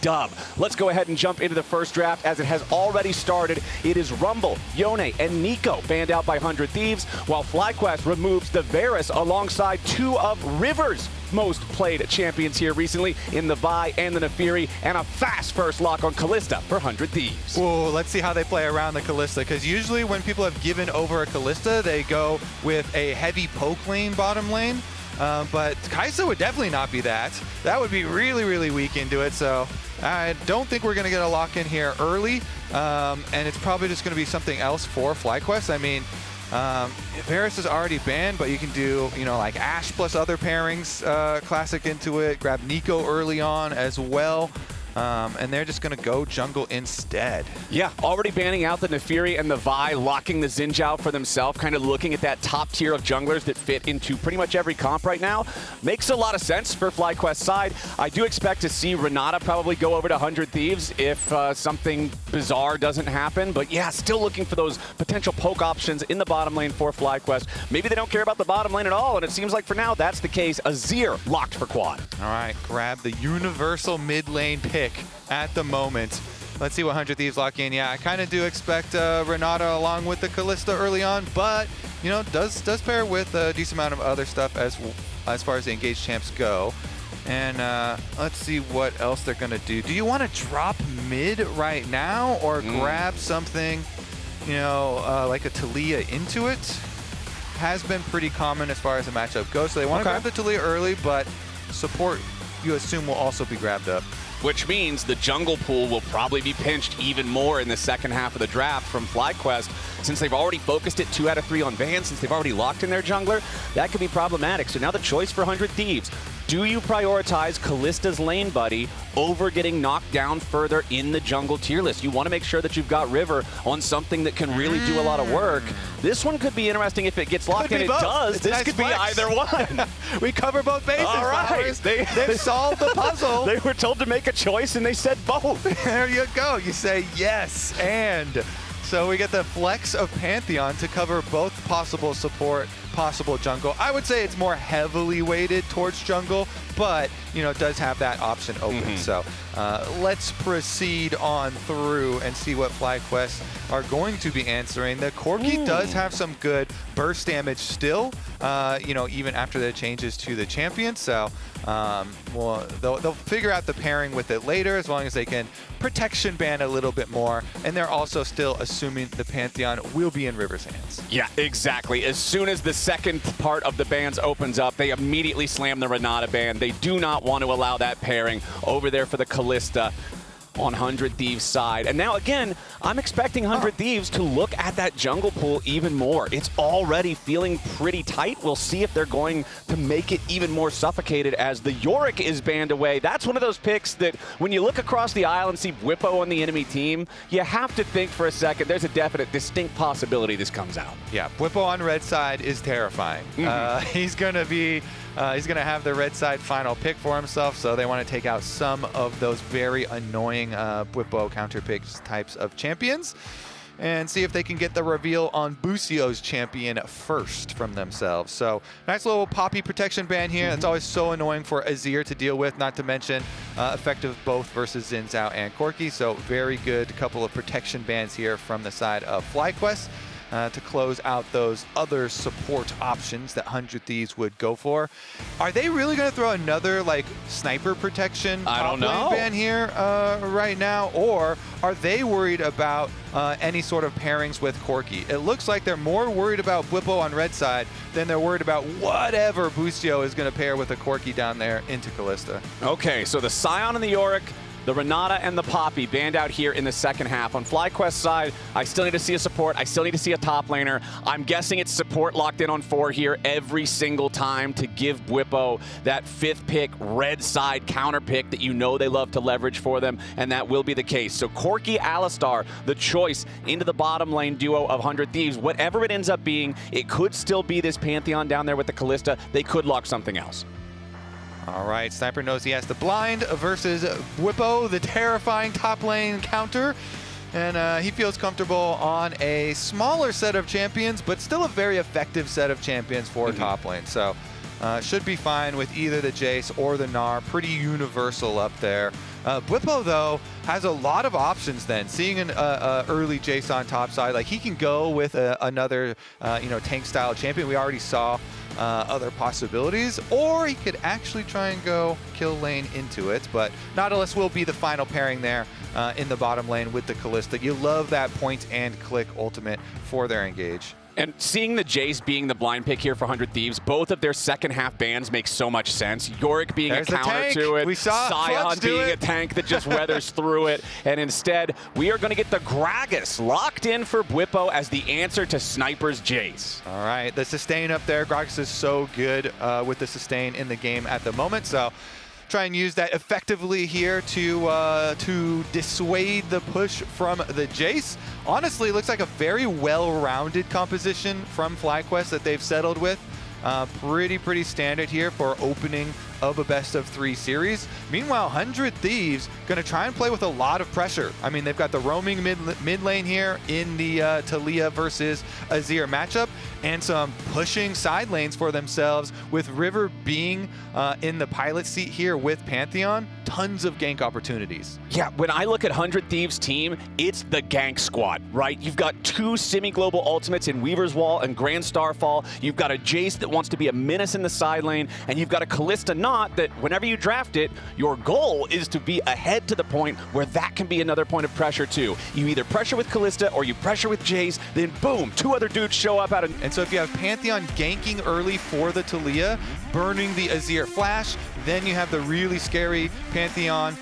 dub. Let's go ahead and jump into the first draft as it has already started. It is Rumble, Yone, and Nico banned out by 100 Thieves, while FlyQuest removes the Varus alongside two of River's most played champions here recently in the Vi and the Nefiri, and a fast first lock on Kalista for 100 Thieves. Whoa, let's see how they play around the Kalista, because usually when people have given over a Kalista, they go with a heavy poke lane bottom lane. But Kaisa would definitely not be that. That would be really, really weak into it. So I don't think we're going to get a lock in here early. And it's probably just going to be something else for FlyQuest. I mean, Varus is already banned, but you can do, you know, like Ashe plus other pairings, classic into it. Grab Nico early on as well. And they're just going to go jungle instead. Yeah, already banning out the Nefiri and the Vi, locking the Xin Zhao for themselves, kind of looking at that top tier of junglers that fit into pretty much every comp right now. Makes a lot of sense for FlyQuest's side. I do expect to see Renata probably go over to 100 Thieves if something bizarre doesn't happen. But yeah, still looking for those potential poke options in the bottom lane for FlyQuest. Maybe they don't care about the bottom lane at all, and it seems like for now that's the case. Azir locked for quad. All right, grab the universal mid lane pick at the moment. Let's see what 100 Thieves lock in. Yeah, I kind of do expect Renata along with the Kalista early on, but you know, does pair with a decent amount of other stuff as far as the engaged champs go. And let's see what else they're gonna do. Do you want to drop mid right now, or grab something, you know, like a Taliyah into it? Has been pretty common as far as the matchup goes. So they want to grab the Taliyah early, but support, you assume, will also be grabbed up. Which means the jungle pool will probably be pinched even more in the second half of the draft from FlyQuest. Since they've already focused it 2 out of 3 on Van, since they've already locked in their jungler, that could be problematic. So now the choice for 100 Thieves. Do you prioritize Kalista's lane buddy over getting knocked down further in the jungle tier list? You want to make sure that you've got River on something that can really do a lot of work. This one could be interesting if it gets locked in. It does. It's this nice could flex. Be either one. We cover both bases. All right. They've solved the puzzle. They were told to make a choice and they said both. There you go. You say yes and. So we get the flex of Pantheon to cover both possible support, possible jungle. I would say it's more heavily weighted towards jungle, but you know, it does have that option open. So let's proceed on through and see what FlyQuest are going to be answering. The Corki does have some good burst damage still, you know, even after the changes to the champion. So well, they'll figure out the pairing with it later, as long as they can protection ban a little bit more. And they're also still assuming the Pantheon will be in River's hands. Yeah, exactly. As soon as the second part of the bans opens up, they immediately slam the Renata ban. They do not want to allow that pairing over there for the Kalista on 100 Thieves side. And now again, I'm expecting 100 Thieves to look at that jungle pool even more. It's already feeling pretty tight. We'll see if they're going to make it even more suffocated as the Yorick is banned away. That's one of those picks that when you look across the aisle and see Bwipo on the enemy team, you have to think for a second. There's a definite, distinct possibility this comes out. Yeah, Bwipo on red side is terrifying. He's gonna have the red side final pick for himself, so they want to take out some of those very annoying Bwipo counter picks types of champions and see if they can get the reveal on Busio's champion first from themselves. So nice little poppy protection ban here. That's always so annoying for Azir to deal with, not to mention effective both versus Xin Zhao and Corki. So very good couple of protection bans here from the side of FlyQuest. To close out those other support options that 100 Thieves would go for. Are they really going to throw another like sniper protection top lane ban here right now? Or are they worried about any sort of pairings with Corki? It looks like they're more worried about Bwipo on red side than they're worried about whatever Busio is going to pair with a Corki down there into Kalista. Okay, so the Scion and the Yorick, the Renata and the Poppy banned out here in the second half. On FlyQuest side, I still need to see a support. I still need to see a top laner. I'm guessing it's support locked in on 4 here every single time to give Bwipo that 5th pick, red side counter pick that you know they love to leverage for them, and that will be the case. So Corki, Alistar, the choice into the bottom lane duo of 100 Thieves. Whatever it ends up being, it could still be this Pantheon down there with the Kalista. They could lock something else. All right, Sniper knows he has the blind versus Bwipo, the terrifying top lane counter. And he feels comfortable on a smaller set of champions, but still a very effective set of champions for top lane. So should be fine with either the Jayce or the Gnar. Pretty universal up there. Bwipo, though, has a lot of options then. Seeing an early Jayce on top side, like he can go with another tank-style champion. We already saw other possibilities, or he could actually try and go kill lane into it, but Nautilus will be the final pairing there in the bottom lane with the Kalista. You love that point and click ultimate for their engage. And seeing the Jayce being the blind pick here for 100 Thieves, both of their second half bans make so much sense. Yorick being a counter to it, we saw Sion being a tank that just weathers through it, and instead we are going to get the Gragas locked in for Bwipo as the answer to Sniper's Jayce. All right, the sustain up there. Gragas is so good with the sustain in the game at the moment, so try and use that effectively here to dissuade the push from the Jayce. Honestly, it looks like a very well-rounded composition from FlyQuest that they've settled with. Pretty standard here for opening of a best-of-3 series. Meanwhile, 100 Thieves going to try and play with a lot of pressure. I mean, they've got the roaming mid lane here in the Taliyah versus Azir matchup, and some pushing side lanes for themselves with River being in the pilot seat here with Pantheon. Tons of gank opportunities. Yeah, when I look at 100 Thieves team, it's the gank squad, right? You've got two semi-global ultimates in Weaver's Wall and Grand Starfall. You've got a Jayce that wants to be a menace in the side lane, and you've got a Kalista that whenever you draft it, your goal is to be ahead to the point where that can be another point of pressure too. You either pressure with Kalista or you pressure with Jayce, then boom, two other dudes show up out of... And so if you have Pantheon ganking early for the Taliyah, burning the Azir flash, then you have the really scary Pantheon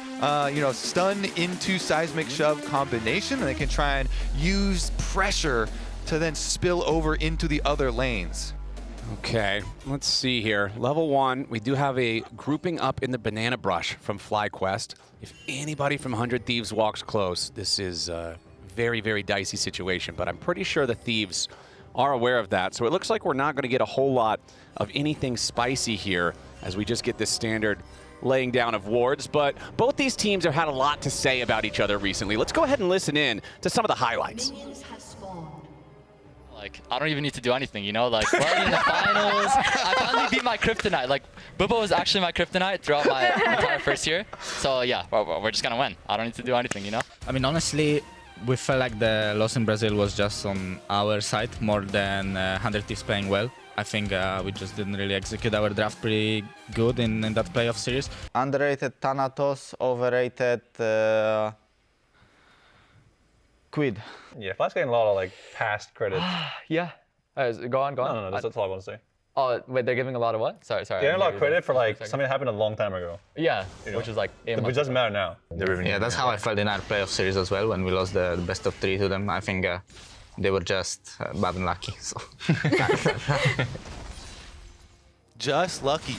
stun into seismic shove combination, and they can try and use pressure to then spill over into the other lanes. Okay, let's see here. Level 1, we do have a grouping up in the banana brush from FlyQuest. If anybody from 100 Thieves walks close, this is a very dicey situation, but I'm pretty sure the Thieves are aware of that. So it looks like we're not going to get a whole lot of anything spicy here as we just get this standard laying down of wards, but both these teams have had a lot to say about each other recently. Let's go ahead and listen in to some of the highlights. Like, I don't even need to do anything, you know? Like, we're already in the finals. I finally beat my kryptonite. Like, Bwipo was actually my kryptonite throughout my entire first year. So, yeah, we're just gonna win. I don't need to do anything, you know? I mean, honestly, we felt like the loss in Brazil was just on our side more than 100 Thieves playing well. I think we just didn't really execute our draft pretty good in that playoff series. Underrated Thanatos, overrated Quid. Yeah, Fly's getting a lot of like past credit. Yeah. Go on. No, that's all I want to say. Oh, wait, they're giving a lot of what? Sorry. They're getting a lot of credit for like something that happened a long time ago. Yeah, You know? which is like... Which doesn't matter now. Yeah, that's how I felt in our playoff series as well when we lost the best of 3 to them. I think they were just bad and lucky. So. Just lucky.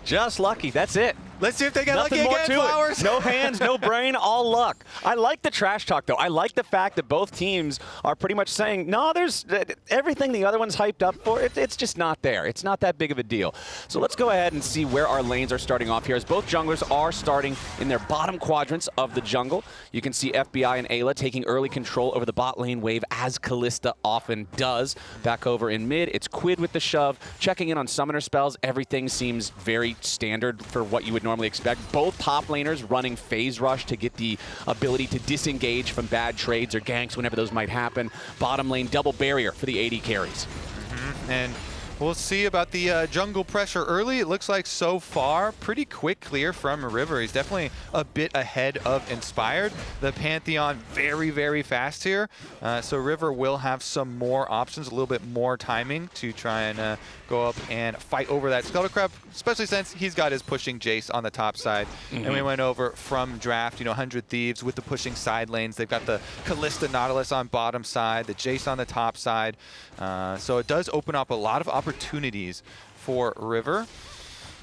Just lucky, that's it. Let's see if they get Nothing lucky more again, to Flowers. it. No hands, no brain, all luck. I like the trash talk, though. I like the fact that both teams are pretty much saying, no, there's everything the other one's hyped up for. It's just not there. It's not that big of a deal. So let's go ahead and see where our lanes are starting off here, as both junglers are starting in their bottom quadrants of the jungle. You can see FBI and Eyla taking early control over the bot lane wave, as Kalista often does. Back over in mid, it's Quid with the shove, checking in on summoner spells. Everything seems very standard for what you would normally expect. Both top laners running phase rush to get the ability to disengage from bad trades or ganks whenever those might happen. Bottom lane double barrier for the AD carries. And we'll see about the jungle pressure early. It looks like so far pretty quick clear from River. He's definitely a bit ahead of Inspired. The Pantheon very fast here. So River will have some more options, a little bit more timing to try and go up and fight over that Scuttle Crab, especially since he's got his pushing Jayce on the top side. And we went over from draft, 100 Thieves with the pushing side lanes. They've got the Kalista Nautilus on bottom side, the Jayce on the top side. So it does open up a lot of opportunities for River.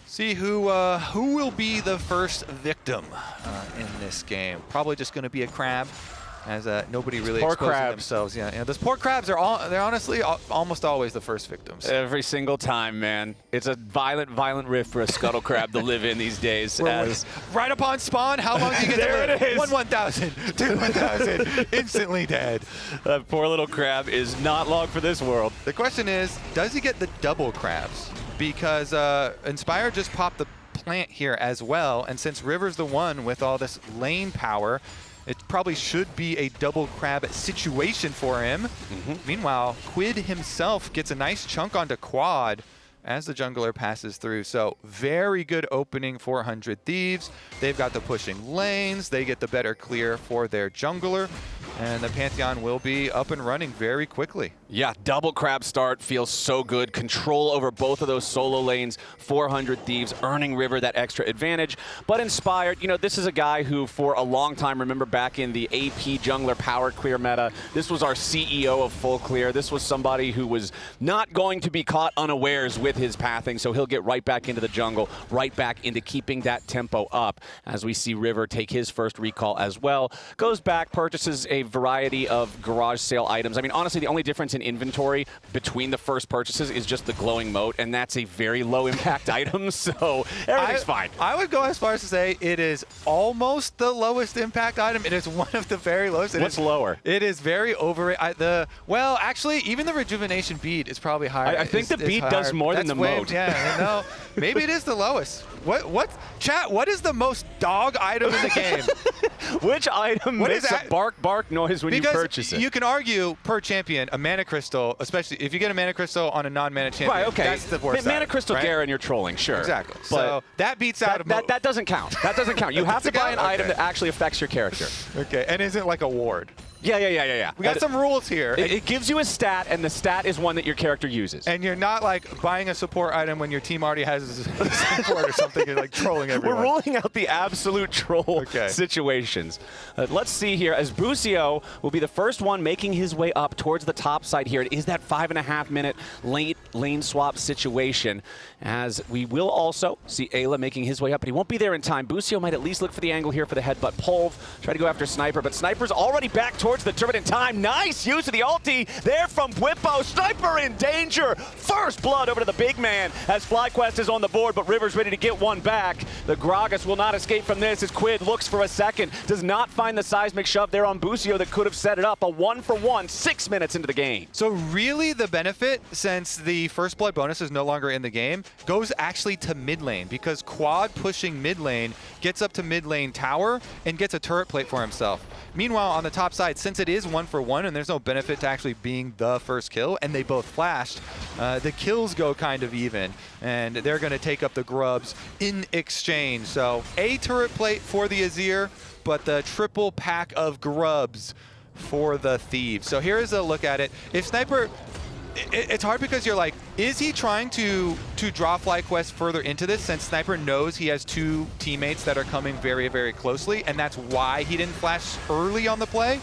See who will be the first victim in this game. Probably just going to be a crab, as nobody really exposing themselves. Yeah, those poor crabs they're honestly almost always the first victims. Every single time, man. It's a violent rift for a scuttle crab to live in these days. Right upon spawn, how long do you get There to live? it is. 1,000, 1,000, instantly dead. That poor little crab is not long for this world. The question is, does he get the double crabs? Because Inspire just popped the plant here as well. And since River's the one with all this lane power, it probably should be a double crab situation for him. Meanwhile, Quid himself gets a nice chunk onto quad as the jungler passes through. So very good opening for 100 Thieves. They've got the pushing lanes. They get the better clear for their jungler. And the Pantheon will be up and running very quickly. Yeah, double crab start feels so good. Control over both of those solo lanes, 400 Thieves, earning River that extra advantage. But Inspired, you know, this is a guy who for a long time, remember back in the AP jungler power clear meta, this was our CEO of full clear. This was somebody who was not going to be caught unawares with his pathing, so he'll get right back into the jungle, right back into keeping that tempo up as we see River take his first recall as well. Goes back, purchases a variety of garage sale items. I mean, honestly, the only difference in inventory between the first purchases is just the glowing moat, and that's a very low impact item, so everything's fine. I would go as far as to say it is almost the lowest impact item. It is one of the very lowest. What's lower? It is very overrated. Well, actually, even the rejuvenation bead is probably higher. I think the bead does more than the moat. Yeah, no, maybe it is the lowest. Chat, what is the most dog item in the game? Which item makes a bark noise when you purchase it? You can argue per champion, a mana crystal, especially if you get a mana crystal on a non-mana champion, right, okay. that's the worst Mana item, crystal right? Garen, you're trolling, sure. Exactly. But so that beats out that doesn't count. That doesn't count. You have to buy an item that actually affects your character. Okay, and isn't like a ward. Yeah. We got some rules here. It gives you a stat, and the stat is one that your character uses. And you're not like buying a support item when your team already has a support or something. You're like trolling everyone. We're ruling out the absolute troll situations. Let's see here, as Busio will be the first one making his way up towards the top side here. It is that 5.5-minute lane swap situation, as we will also see Eyla making his way up, but he won't be there in time. Busio might at least look for the angle here for the headbutt Polv, try to go after Sniper, but Sniper's already back towards the turret in time. Nice use of the ulti there from Bwipo. Sniper in danger. First blood over to the big man as FlyQuest is on the board, but River's ready to get one back. The Gragas will not escape from this as Quid looks for a second. Does not find the seismic shove there on Busio that could have set it up. A 1-for-1, 6 minutes into the game. So really the benefit, since the first blood bonus is no longer in the game, goes actually to mid lane, because Quad pushing mid lane gets up to mid lane tower and gets a turret plate for himself. Meanwhile, on the top side, since it is 1-for-1 and there's no benefit to actually being the first kill, and they both flashed, the kills go kind of even, and they're going to take up the grubs in exchange. So a turret plate for the Azir, but the triple pack of grubs for the Thieves. So here is a look at it. If Sniper... It's hard because you're like, is he trying to draw FlyQuest further into this, since Sniper knows he has two teammates that are coming very, very closely, and that's why he didn't flash early on the play?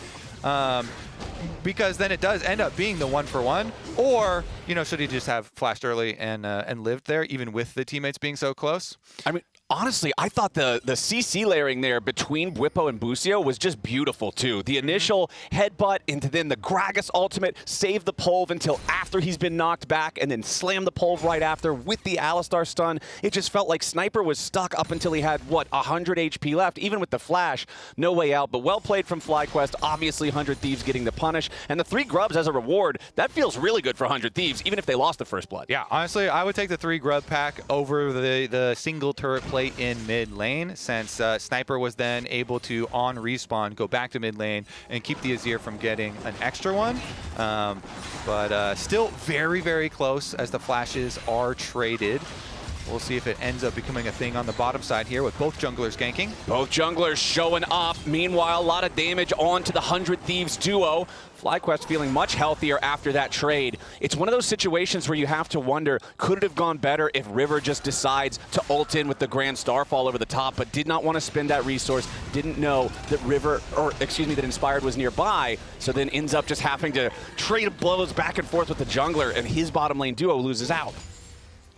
Because then it does end up being the 1-for-1, or, you know, should he just have flashed early and lived there, even with the teammates being so close? I mean, honestly, I thought the CC layering there between Bwipo and Busio was just beautiful, too. The initial headbutt into then the Gragas ultimate, save the Polv until after he's been knocked back, and then slam the Polv right after with the Alistar stun. It just felt like Sniper was stuck up until he had, what, 100 HP left. Even with the flash, no way out, but well played from FlyQuest. Obviously, 100 Thieves getting the punish, and the 3 grubs as a reward, that feels really good for 100 Thieves, even if they lost the first blood. Yeah, honestly, I would take the 3 grub pack over the single turret plate in mid lane, since Sniper was then able to, on respawn, go back to mid lane and keep the Azir from getting an extra one. But still very, very close as the flashes are traded. We'll see if it ends up becoming a thing on the bottom side here with both junglers ganking. Both junglers showing up. Meanwhile, a lot of damage onto the 100 Thieves duo. FlyQuest feeling much healthier after that trade. It's one of those situations where you have to wonder, could it have gone better if River just decides to ult in with the Grand Starfall over the top, but did not want to spend that resource, didn't know that that Inspired was nearby, so then ends up just having to trade blows back and forth with the jungler, and his bottom lane duo loses out.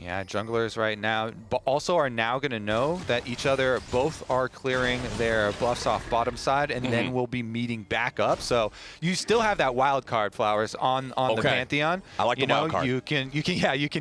Yeah, junglers right now but also are now going to know that each other both are clearing their buffs off bottom side, and then will be meeting back up. So you still have that wild card, Flowers, on the Pantheon. I like the wild card. You can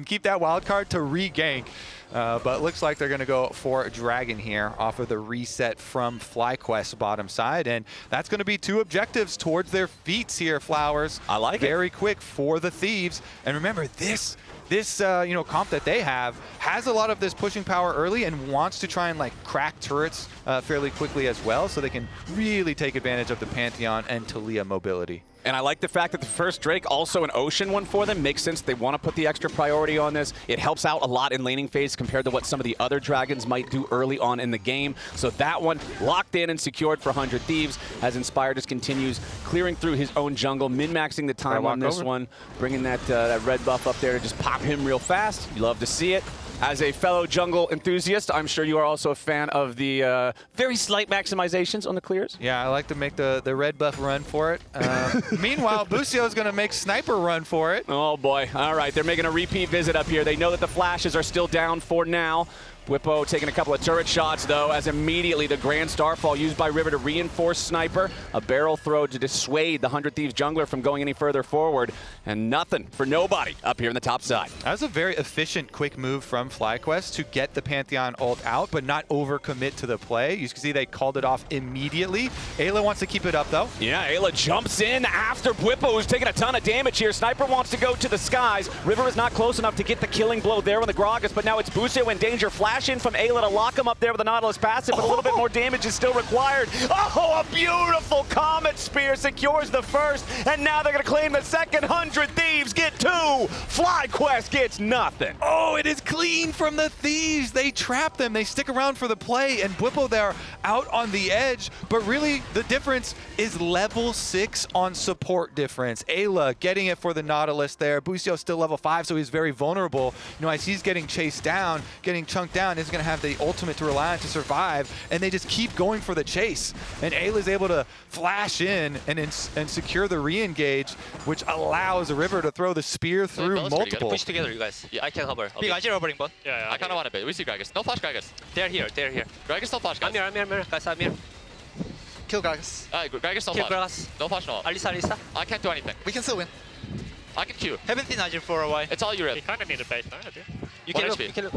keep that wild card to re-gank. But it looks like they're going to go for Dragon here off of the reset from FlyQuest bottom side. And that's going to be 2 objectives towards their feats here, Flowers. I like it. Very quick for the Thieves. And remember, this this comp that they have has a lot of this pushing power early and wants to try and like crack turrets fairly quickly as well, so they can really take advantage of the Pantheon and Taliyah mobility. And I like the fact that the first Drake, also an Ocean one for them, makes sense. They want to put the extra priority on this. It helps out a lot in laning phase compared to what some of the other Dragons might do early on in the game. So that one locked in and secured for 100 Thieves as Inspired just continues clearing through his own jungle, min-maxing the time on this one, bringing that red buff up there to just pop him real fast. You love to see it. As a fellow jungle enthusiast, I'm sure you are also a fan of the very slight maximizations on the clears. Yeah, I like to make the red buff run for it. Meanwhile, Busio is going to make Sniper run for it. Oh boy. All right, they're making a repeat visit up here. They know that the flashes are still down for now. Bwipo taking a couple of turret shots, though, as immediately the Grand Starfall used by River to reinforce Sniper. A barrel throw to dissuade the 100 Thieves jungler from going any further forward. And nothing for nobody up here in the top side. That was a very efficient, quick move from FlyQuest to get the Pantheon ult out, but not overcommit to the play. You can see they called it off immediately. Eyla wants to keep it up, though. Yeah, Eyla jumps in after Bwipo, who's taking a ton of damage here. Sniper wants to go to the skies. River is not close enough to get the killing blow there on the Gragas, but now it's Busio in danger. Flash in from Eyla to lock him up there with the Nautilus passive, but a little bit more damage is still required. Oh, a beautiful Comet Spear secures the first, and now they're going to claim the second. 100 Thieves get 2. FlyQuest gets nothing. Oh, it is clean from the Thieves. They trap them. They stick around for the play, and Bwipo there out on the edge. But really, the difference is level 6 on support difference. Eyla getting it for the Nautilus there. Busio still level 5, so he's very vulnerable. As he's getting chased down, getting chunked down, he's going to have the ultimate to rely on to survive, and they just keep going for the chase. And Ayla's able to flash in and secure the re-engage, which allows River to throw the spear through multiple. Push together, you guys. Yeah, I can hover. Big Azir hovering bot. I kind of want a bit. We see Gragas. No flash Gragas. They're here. Gragas no flash, guys. I'm here. Guys, I'm here. Kill Gragas. Gragas no Kill flash. Gragas. No flash, no. Alistar. I can't do anything. We can still win. I can Q. Haven't seen Azir for a while. It's all you, Rip. He kind of need a base now, I do. You One can look. HP. You can look.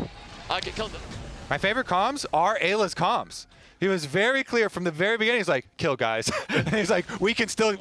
I can kill them. My favorite comms are Ayla's comms. He was very clear from the very beginning. He's like, kill guys. And he's like, we can still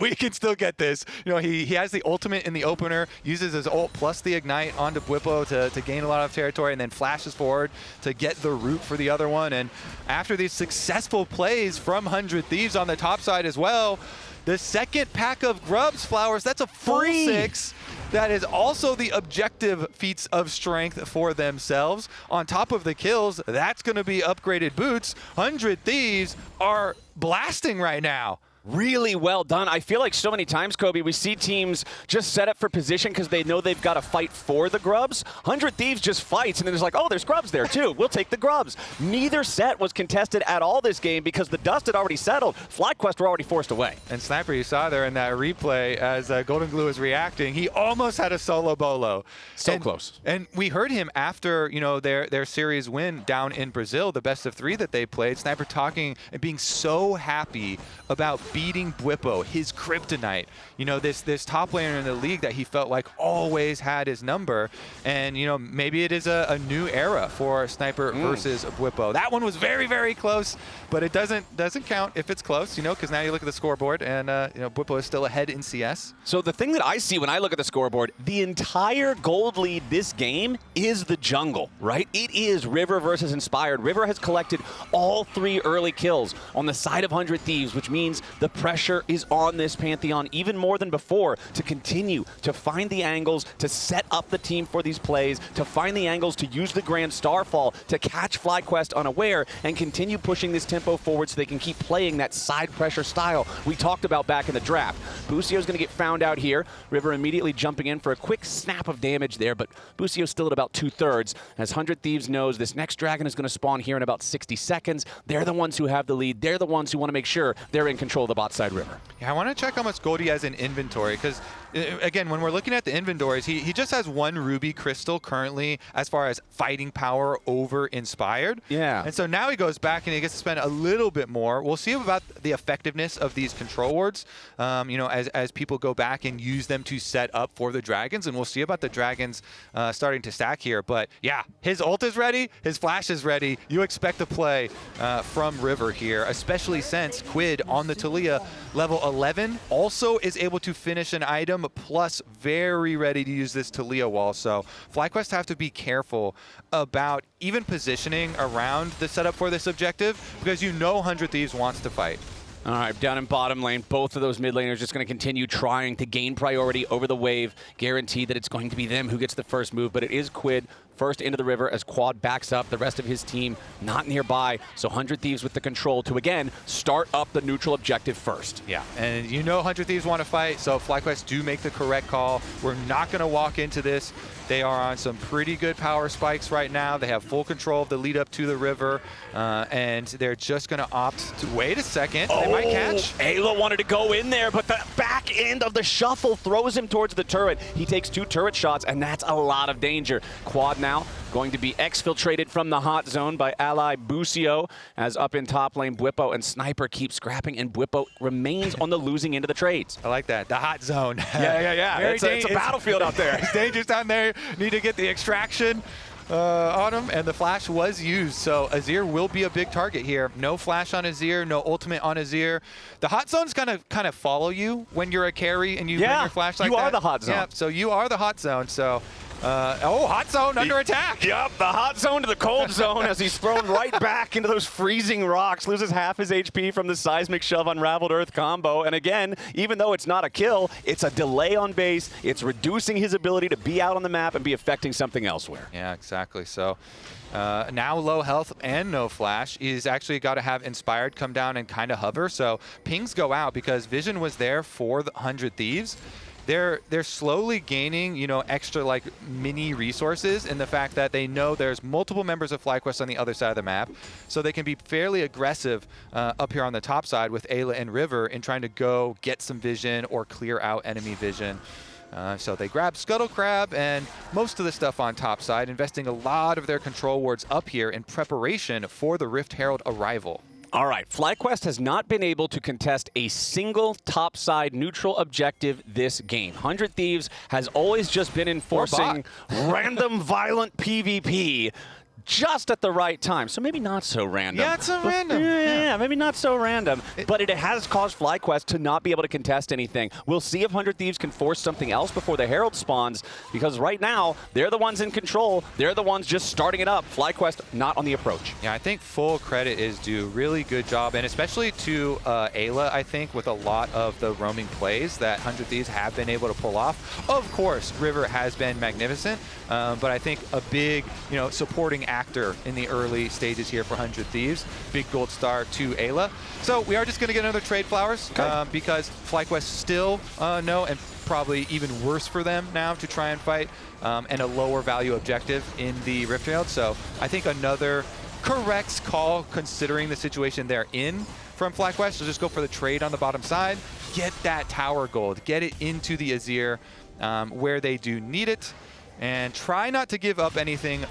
get this. He has the ultimate in the opener, uses his ult plus the ignite onto Bwipo to gain a lot of territory, and then flashes forward to get the root for the other one. And after these successful plays from 100 Thieves on the top side as well, the second pack of Grubs Flowers, that's a full 6. That is also the objective feats of strength for themselves. On top of the kills, that's going to be upgraded boots. 100 Thieves are blasting right now. Really well done. I feel like so many times, Kobe, we see teams just set up for position because they know they've got to fight for the grubs. 100 Thieves just fights, and then there's like, oh, there's grubs there too. We'll take the grubs. Neither set was contested at all this game because the dust had already settled. FlyQuest were already forced away. And Sniper, you saw there in that replay as Golden Glue was reacting, he almost had a solo bolo. So close. And we heard him after, their series win down in Brazil, the best of 3 that they played. Sniper talking and being so happy about beating Bwipo, his kryptonite. This top laner in the league that he felt like always had his number. And, maybe it is a new era for Sniper versus Bwipo. That one was very, very close, but it doesn't count if it's close, because now you look at the scoreboard and, Bwipo is still ahead in CS. So the thing that I see when I look at the scoreboard, the entire gold lead this game is the jungle, right? It is River versus Inspired. River has collected all 3 early kills on the side of 100 Thieves, which means the pressure is on this Pantheon even more than before to continue to find the angles, to set up the team for these plays, to find the angles to use the Grand Starfall to catch FlyQuest unaware and continue pushing this tempo forward so they can keep playing that side pressure style we talked about back in the draft. Busio's going to get found out here. River immediately jumping in for a quick snap of damage there, but Busio's still at about 2/3. As 100 Thieves knows this next dragon is going to spawn here in about 60 seconds. They're the ones who have the lead. They're the ones who want to make sure they're in control of the bot side River. Yeah, I want to check how much gold he has in inventory, because again, when we're looking at the inventories, he just has 1 ruby crystal currently as far as fighting power over Inspired. Yeah. And so now he goes back and he gets to spend a little bit more. We'll see about the effectiveness of these control wards, as people go back and use them to set up for the dragons, and we'll see about the dragons starting to stack here. But yeah, his ult is ready, his flash is ready. You expect a play from River here, especially since Quid on the Taliyah level 11 also is able to finish an item bottom, plus very ready to use this Taliyah wall. So FlyQuest have to be careful about even positioning around the setup for this objective, because you know 100 Thieves wants to fight. All right, down in bottom lane, both of those mid laners just going to continue trying to gain priority over the wave, guarantee that it's going to be them who gets the first move, but it is Quid first into the river as Quad backs up. The rest of his team not nearby, so 100 Thieves with the control to, again, start up the neutral objective first. Yeah, and you know 100 Thieves want to fight, so FlyQuest do make the correct call. We're not going to walk into this. They are on some pretty good power spikes right now. They have full control of the lead up to the river, and they're just going to opt to wait a second. They might catch. Ayla wanted to go in there, but the back end of the shuffle throws him towards the turret. He takes 2 turret shots, and that's a lot of danger. Quad now going to be exfiltrated from the hot zone by ally Busio, as up in top lane, Bwipo and Sniper keep scrapping, and Bwipo remains on the losing end of the trades. I like that. The hot zone. Yeah. It's a battlefield out there. It's dangerous down there. Need to get the extraction on him, and the flash was used, so Azir will be a big target here. No flash on Azir, no ultimate on Azir. The hot zone's kind of follow you when you're a carry and you bring your flash like that. You are the hot zone. Yeah, so you are the hot zone, so hot zone under attack. Yep, the hot zone to the cold zone as he's thrown right back into those freezing rocks, loses half his HP from the seismic shove unraveled earth combo. And again, even though it's not a kill, it's a delay on base. It's reducing his ability to be out on the map and be affecting something elsewhere. Yeah, exactly. So now low health and no flash. He's actually got to have Inspired come down and kind of hover. So pings go out because Vision was there for the 100 Thieves. They're slowly gaining, extra like mini resources in the fact that they know there's multiple members of FlyQuest on the other side of the map, so they can be fairly aggressive up here on the top side with Ayla and River in trying to go get some vision or clear out enemy vision. So they grab Scuttle Crab and most of the stuff on top side, investing a lot of their control wards up here in preparation for the Rift Herald arrival. All right, FlyQuest has not been able to contest a single topside neutral objective this game. 100 Thieves has always just been enforcing random violent PvP just at the right time. So maybe not so random. Yeah, it's so random. Yeah, maybe not so random. But it has caused FlyQuest to not be able to contest anything. We'll see if 100 Thieves can force something else before the Herald spawns, because right now, they're the ones in control. They're the ones just starting it up. FlyQuest not on the approach. Yeah, I think full credit is due. Really good job, and especially to Ayla, I think, with a lot of the roaming plays that 100 Thieves have been able to pull off. Of course, River has been magnificent, but I think a big, supporting actor in the early stages here for 100 Thieves. Big gold star to Ayla. So we are just going to get another trade flowers because FlyQuest still know, and probably even worse for them now to try and fight, and a lower value objective in the Rift Herald. So I think another correct call considering the situation they're in from FlyQuest. So just go for the trade on the bottom side, get that tower gold, get it into the Azir where they do need it, and try not to give up anything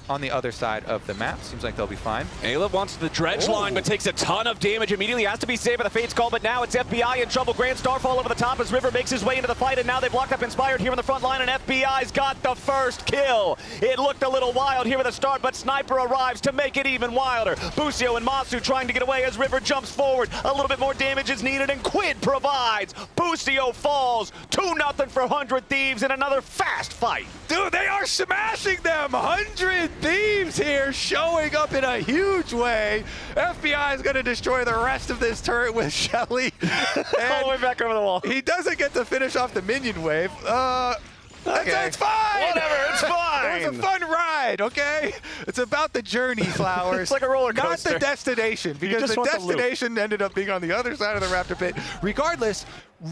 on the other side of the map. Seems like they'll be fine. Ayla wants the dredge line, but takes a ton of damage. Immediately has to be saved by the Fate's Call, but now it's FBI in trouble. Grand Starfall over the top as River makes his way into the fight, and now they've locked up Inspired here in the front line, and FBI's got the first kill. It looked a little wild here at the start, but Sniper arrives to make it even wilder. Busio and Massu trying to get away as River jumps forward. A little bit more damage is needed, and Quid provides. Busio falls. 2-0 for 100 Thieves in another fast fight. Dude, they are smashing them. 100 Thieves here showing up in a huge way. FBI is going to destroy the rest of this turret with Shelly. All the way back over the wall. He doesn't get to finish off the minion wave. Okay. It's fine. Whatever, it's fine. It was a fun ride, okay? It's about the journey, Flowers. It's like a roller coaster. Not the destination, because the destination ended up being on the other side of the Raptor Pit. Regardless,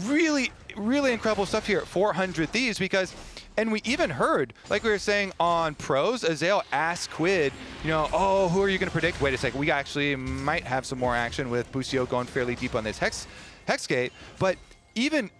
really, really incredible stuff here at 400 Thieves, because, and we even heard, like we were saying on pros, Azale asked Quid, who are you going to predict? Wait a second, we actually might have some more action with Busio going fairly deep on this Hex Gate, but even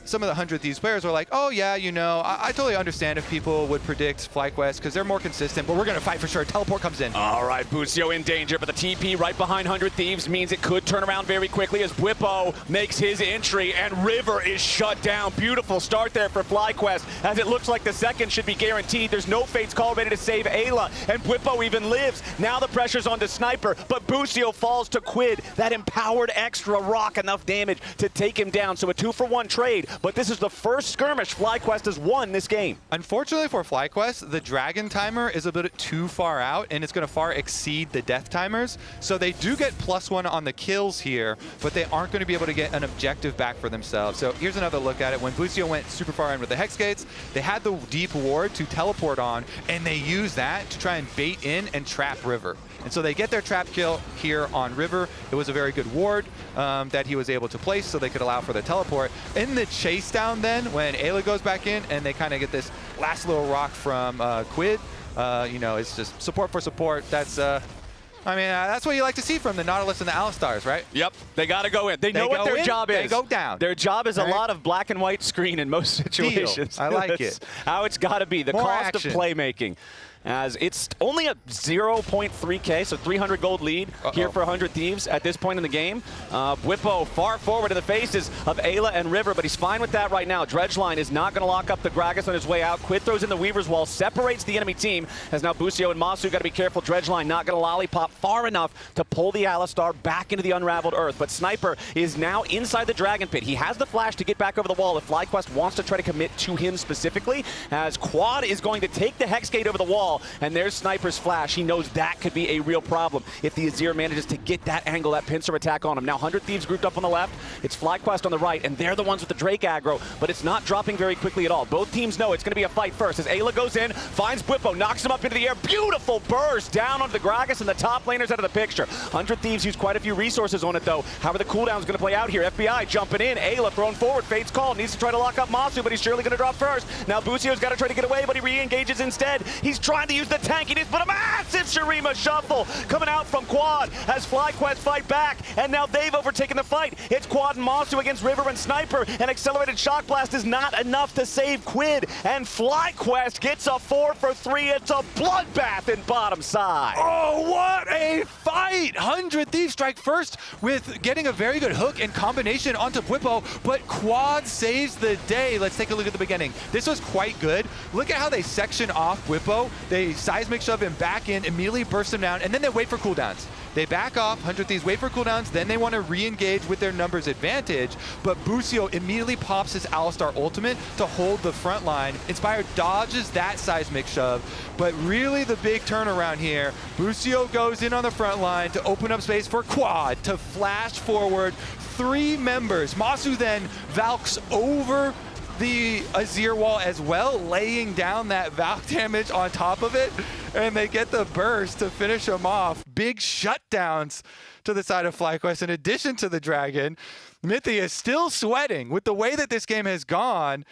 some of the 100 Thieves players were like, oh yeah, I totally understand if people would predict FlyQuest because they're more consistent, but we're going to fight for sure. Teleport comes in. All right, Busio in danger, but the TP right behind 100 Thieves means it could turn around very quickly as Bwipo makes his entry, and River is shut down. Beautiful start there for FlyQuest, as it looks like the second should be guaranteed. There's no Fate's Call ready to save Ayla, and Bwipo even lives. Now the pressure's on to Sniper, but Busio falls to Quid. That empowered extra rock, enough damage to take him down, so it's 2-for-1 trade, but this is the first skirmish FlyQuest has won this game. Unfortunately for FlyQuest, the Dragon timer is a bit too far out, and it's going to far exceed the death timers. So they do get +1 on the kills here, but they aren't going to be able to get an objective back for themselves. So here's another look at it. When Busio went super far in with the Hex Gates, they had the deep ward to teleport on, and they used that to try and bait in and trap River. And so they get their trap kill here on River. It was a very good ward that he was able to place so they could allow for the teleport. In the chase down then, when Eyla goes back in and they kind of get this last little rock from Quid, you know, it's just support for support. That's, I mean, that's what you like to see from the Nautilus and the Alistars, right? Yep, they got to go in. They know what their job is. They go down. Their job is a lot of black and white screen in most situations. Deal. I like That's it. How it's got to be. The More cost action. of playmaking. As it's only a 0.3K, so 300 gold lead here for 100 Thieves at this point in the game. Bwipo far forward in the faces of Eyla and River, but he's fine with that right now. Dredgeline is not going to lock up the Gragas on his way out. Quid throws in the Weaver's Wall, separates the enemy team, as now Busio and Massu got to be careful. Dredgeline not going to lollipop far enough to pull the Alistar back into the unraveled earth, but Sniper is now inside the Dragon Pit. He has the flash to get back over the wall if FlyQuest wants to try to commit to him specifically, as Quad is going to take the Hex Gate over the wall, and there's Sniper's flash. He knows that could be a real problem if the Azir manages to get that angle, that pincer attack on him. Now 100 Thieves grouped up on the left. It's FlyQuest on the right, and they're the ones with the Drake aggro, but it's not dropping very quickly at all. Both teams know it's going to be a fight first as Eyla goes in, finds Bwipo, knocks him up into the air. Beautiful burst down onto the Gragas, and the top laners out of the picture. 100 Thieves use quite a few resources on it, though. How are the cooldowns going to play out here? FBI jumping in. Eyla thrown forward. Fate's called. Needs to try to lock up Massu, but he's surely going to drop first. Now Busio's got to try to get away, but he re-engages instead. He's trying to use the tankiness, but a massive Shurima shuffle coming out from Quad as FlyQuest fight back, and now they've overtaken the fight. It's Quad and Massu against River and Sniper, and Accelerated Shock Blast is not enough to save Quid, and FlyQuest gets a 4 for 3. It's a bloodbath in bottom side. Oh, what a fight! 100 Thieves strike first with getting a very good hook and combination onto Bwipo, but Quad saves the day. Let's take a look at the beginning. This was quite good. Look at how they section off Bwipo. They seismic shove him back in, immediately burst him down, and then they wait for cooldowns. They back off, 100 Thieves wait for cooldowns, then they want to re-engage with their numbers advantage, but Busio immediately pops his Alistar ultimate to hold the front line. Inspired dodges that seismic shove, but really the big turnaround here, Busio goes in on the front line to open up space for Quad to flash forward 3 members. Massu then Valks over the Azir wall as well, laying down that Valk damage on top of it, and they get the burst to finish them off. Big shutdowns to the side of FlyQuest. In addition to the Dragon, Mythi is still sweating with the way that this game has gone,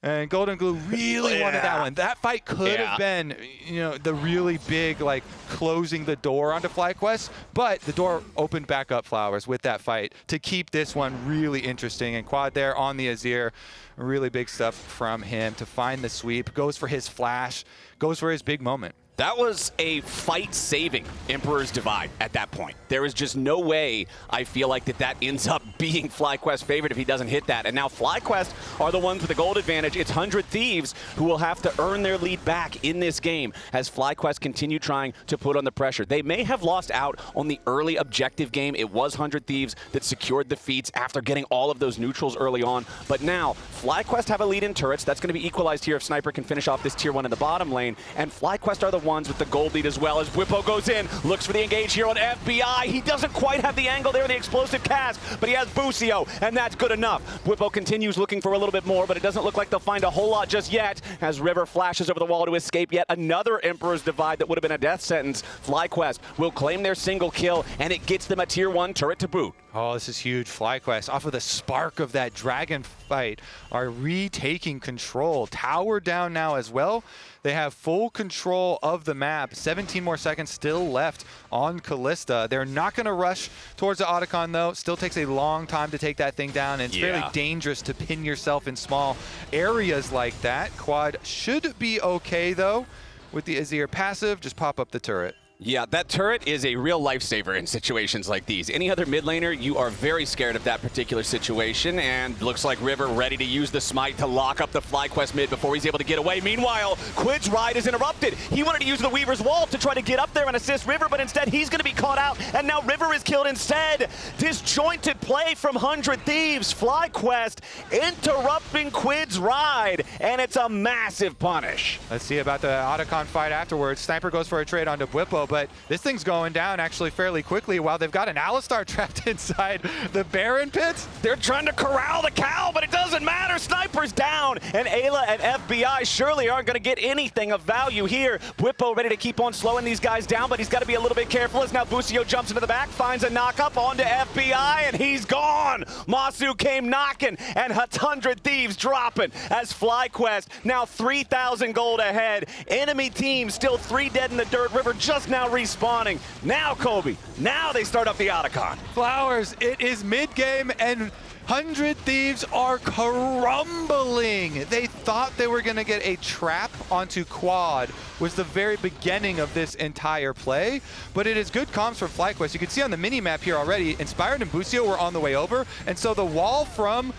and Golden Glue really wanted that one. That fight could have been, you know, the really big, like, closing the door onto FlyQuest, but the door opened back up, Flowers, with that fight to keep this one really interesting. And Quad there on the Azir, really big stuff from him to find the sweep, goes for his flash, goes for his big moment. That was a fight-saving Emperor's Divide at that point. There is just no way, I feel like, that ends up being FlyQuest's favorite if he doesn't hit that. And now FlyQuest are the ones with the gold advantage. It's 100 Thieves who will have to earn their lead back in this game as FlyQuest continue trying to put on the pressure. They may have lost out on the early objective game. It was 100 Thieves that secured the feats after getting all of those neutrals early on. But now, FlyQuest have a lead in turrets. That's going to be equalized here if Sniper can finish off this tier 1 in the bottom lane. And FlyQuest are the ones with the gold lead as well as Bwipo goes in, looks for the engage here on FBI. He doesn't quite have the angle there in the explosive cast, but he has Busio, and that's good enough. Bwipo continues looking for a little bit more, but it doesn't look like they'll find a whole lot just yet as River flashes over the wall to escape yet another Emperor's Divide that would have been a death sentence. FlyQuest will claim their single kill, and it gets them a tier 1 turret to boot. Oh, this is huge. FlyQuest, off of the spark of that Dragon fight, are retaking control. Tower down now as well. They have full control of the map. 17 more seconds still left on Kalista. They're not going to rush towards the Otacon, though. Still takes a long time to take that thing down, and it's fairly dangerous to pin yourself in small areas like that. Quad should be okay, though, with the Azir passive. Just pop up the turret. Yeah, that turret is a real lifesaver in situations like these. Any other mid laner, you are very scared of that particular situation, and looks like River ready to use the smite to lock up the FlyQuest mid before he's able to get away. Meanwhile, Quid's ride is interrupted. He wanted to use the Weaver's Wall to try to get up there and assist River, but instead he's going to be caught out, and now River is killed instead. Disjointed play from 100 Thieves. FlyQuest interrupting Quid's ride, and it's a massive punish. Let's see about the Otacon fight afterwards. Sniper goes for a trade onto Bwipo, but this thing's going down actually fairly quickly while they've got an Alistar trapped inside the Baron pit. They're trying to corral the cow, but it doesn't matter. Sniper's down, and Eyla and FBI surely aren't going to get anything of value here. Bwipo ready to keep on slowing these guys down, but he's got to be a little bit careful as now Busio jumps into the back, finds a knock-up onto FBI, and he's gone. Massu came knocking, and 100 Thieves dropping as FlyQuest now 3,000 gold ahead. Enemy team still 3 dead in the dirt. River just now respawning. Now Kobe, now they start up the Otacon. Flowers, it is mid-game, and 100 Thieves are crumbling. They thought they were going to get a trap onto Quad, was the very beginning of this entire play, but it is good comms from FlyQuest. You can see on the mini-map here already, Inspired and Busio were on the way over, and so the wall from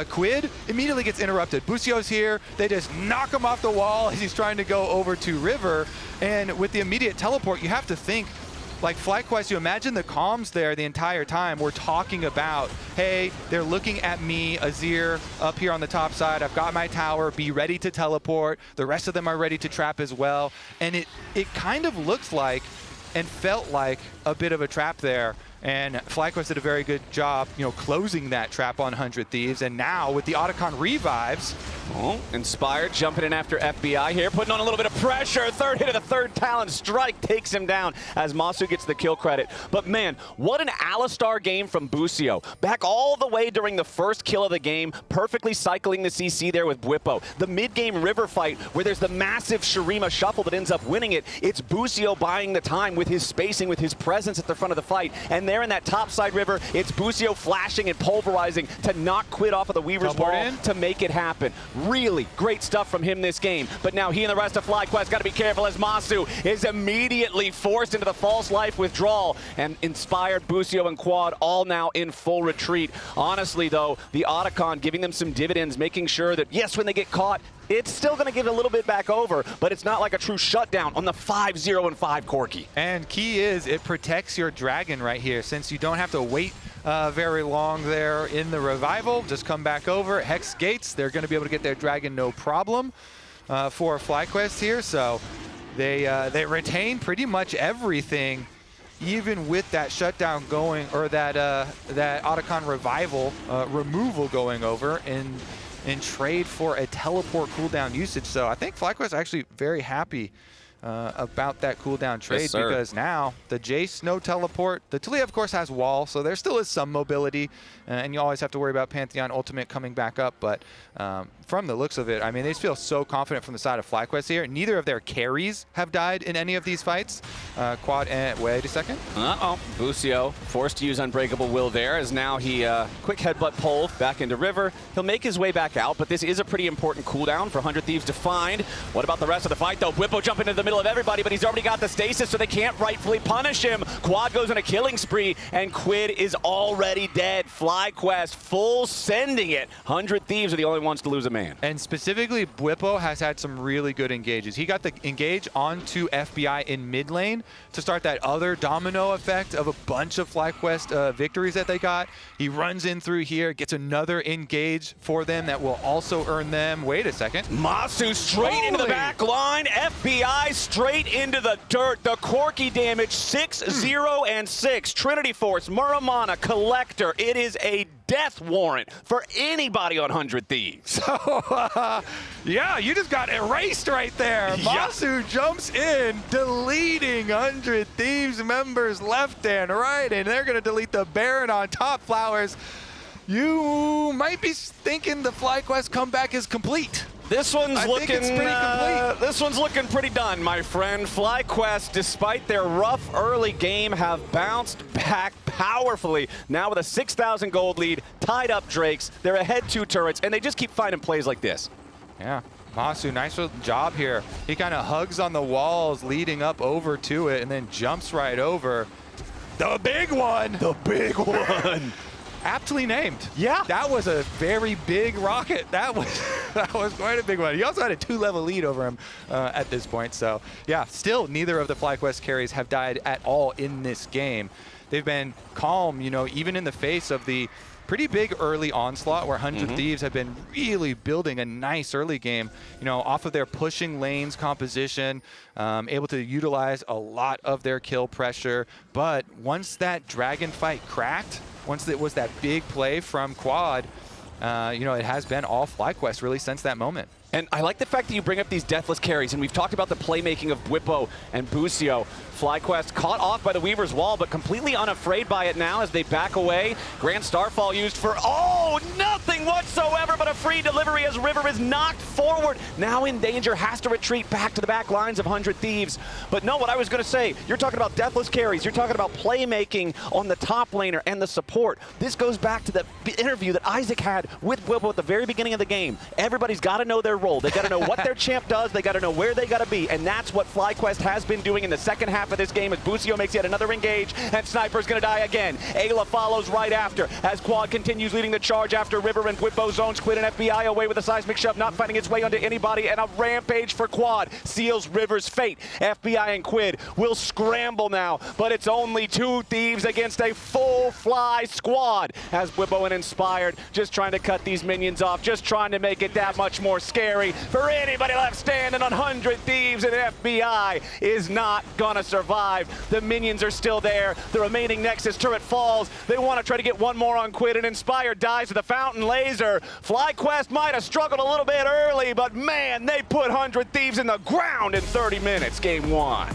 Quid immediately gets interrupted. Busio's here, they just knock him off the wall as he's trying to go over to River, and with the immediate teleport, you have to think, like FlyQuest, you imagine the comms there the entire time. We're talking about, hey, they're looking at me, Azir, up here on the top side. I've got my tower, be ready to teleport. The rest of them are ready to trap as well. And it kind of looks like and felt like a bit of a trap there. And FlyQuest did a very good job, closing that trap on 100 Thieves. And now with the Otacon revives. Oh, Inspired jumping in after FBI here, putting on a little bit of pressure. Third hit of the third talent strike takes him down as Massu gets the kill credit. But man, what an Alistar game from Busio. Back all the way during the first kill of the game, perfectly cycling the CC there with Bwipo. The mid-game River fight where there's the massive Shurima shuffle that ends up winning it. It's Busio buying the time with his spacing, with his presence at the front of the fight. And there in that top side River, it's Busio flashing and pulverizing to knock Quid off of the Weaver's Wall to make it happen. Really great stuff from him this game. But now he and the rest of FlyQuest got to be careful as Massu is immediately forced into the false life withdrawal. And Inspired, Busio, and Quad all now in full retreat. Honestly, though, the Otacon giving them some dividends, making sure that, yes, when they get caught, it's still going to give a little bit back over, but it's not like a true shutdown on the 5-0 and 5 Corki. And key is it protects your dragon right here, since you don't have to wait very long there in the revival. Just come back over, Hex Gates. They're going to be able to get their dragon no problem for FlyQuest here. So they retain pretty much everything, even with that shutdown going, or that Otacon revival removal going over in trade for a teleport cooldown usage. So I think FlyQuest is actually very happy about that cooldown trade, yes, because now the Jayce no teleport. The Taliyah of course has wall, so there still is some mobility, and you always have to worry about Pantheon ultimate coming back up, but from the looks of it, I mean, they just feel so confident from the side of FlyQuest here. Neither of their carries have died in any of these fights. Quad and wait a second. Busio forced to use Unbreakable Will there, as now he quick headbutt pull back into River. He'll make his way back out, but this is a pretty important cooldown for 100 Thieves to find. What about the rest of the fight though? Bwipo jumping into the middle of everybody, but he's already got the stasis, so they can't rightfully punish him. Quad goes on a killing spree, and Quid is already dead. FlyQuest full sending it. 100 Thieves are the only ones to lose a man. And specifically, Bwipo has had some really good engages. He got the engage onto FBI in mid lane to start that other domino effect of a bunch of FlyQuest victories that they got. He runs in through here, gets another engage for them that will also earn them. Wait a second. Massu straight into the back line. FBI straight into the dirt. The Corki damage 6-0 and 6. Trinity Force, Muramana, Collector. It is a death warrant for anybody on 100 Thieves. So, yeah, you just got erased right there. Yeah. Massu jumps in, deleting 100 Thieves members left and right, and they're going to delete the Baron on top. Flowers, you might be thinking the FlyQuest comeback is complete. This one's think it's pretty complete. This one's looking pretty done, my friend. FlyQuest, despite their rough early game, have bounced back powerfully. Now with a 6,000 gold lead, tied up Drakes. They're ahead 2 turrets, and they just keep finding plays like this. Yeah. Massu, nice job here. He kind of hugs on the walls leading up over to it and then jumps right over. The big one! The big one! Aptly named. Yeah. That was a very big rocket. That was quite a big one. He also had a 2-level lead over him at this point. So yeah, still neither of the FlyQuest carries have died at all in this game. They've been calm, you know, even in the face of the pretty big early onslaught where 100 Thieves have been really building a nice early game, you know, off of their pushing lanes composition, able to utilize a lot of their kill pressure. But once that dragon fight cracked, once it was that big play from Quad, you know, it has been all FlyQuest really since that moment. And I like the fact that you bring up these deathless carries, and we've talked about the playmaking of Bwipo and Busio. FlyQuest caught off by the Weaver's Wall, but completely unafraid by it now as they back away. Grand Starfall used for, nothing whatsoever but a free delivery as River is knocked forward. Now in danger, has to retreat back to the back lines of 100 Thieves. But no, what I was going to say, you're talking about deathless carries, you're talking about playmaking on the top laner and the support. This goes back to the interview that Isaac had with Bwipo at the very beginning of the game. Everybody's got to know their role. They got to know what their champ does. They got to know where they got to be. And that's what FlyQuest has been doing in the second half of this game as Busio makes yet another engage, and Sniper's going to die again. Eyla follows right after as Quad continues leading the charge after River and Bwipo zones Quid and FBI away with a seismic shove, not finding its way onto anybody, and a rampage for Quad seals River's fate. FBI and Quid will scramble now, but it's only 2 Thieves against a full Fly squad as Bwipo and Inspired just trying to cut these minions off, just trying to make it that much more scary for anybody left standing on 100 Thieves, and FBI is not gonna survive. The minions are still there. The remaining Nexus turret falls. They want to try to get one more on Quid, and Inspired dies with a fountain laser. FlyQuest might have struggled a little bit early, but man, they put 100 Thieves in the ground in 30 minutes, game 1.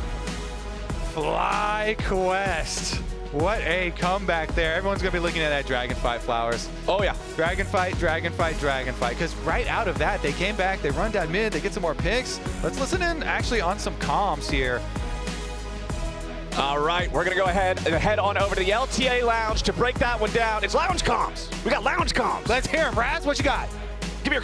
FlyQuest. What a comeback there. Everyone's going to be looking at that Dragon Fight Flowers. Oh, yeah. Dragon Fight, Dragon Fight, Dragon Fight. Because right out of that, they came back, they run down mid, they get some more picks. Let's listen in actually on some comms here. All right, we're going to go ahead and head on over to the LTA Lounge to break that one down. It's Lounge Comms. We got Lounge Comms. Let's hear him, Raz. What you got? Give me your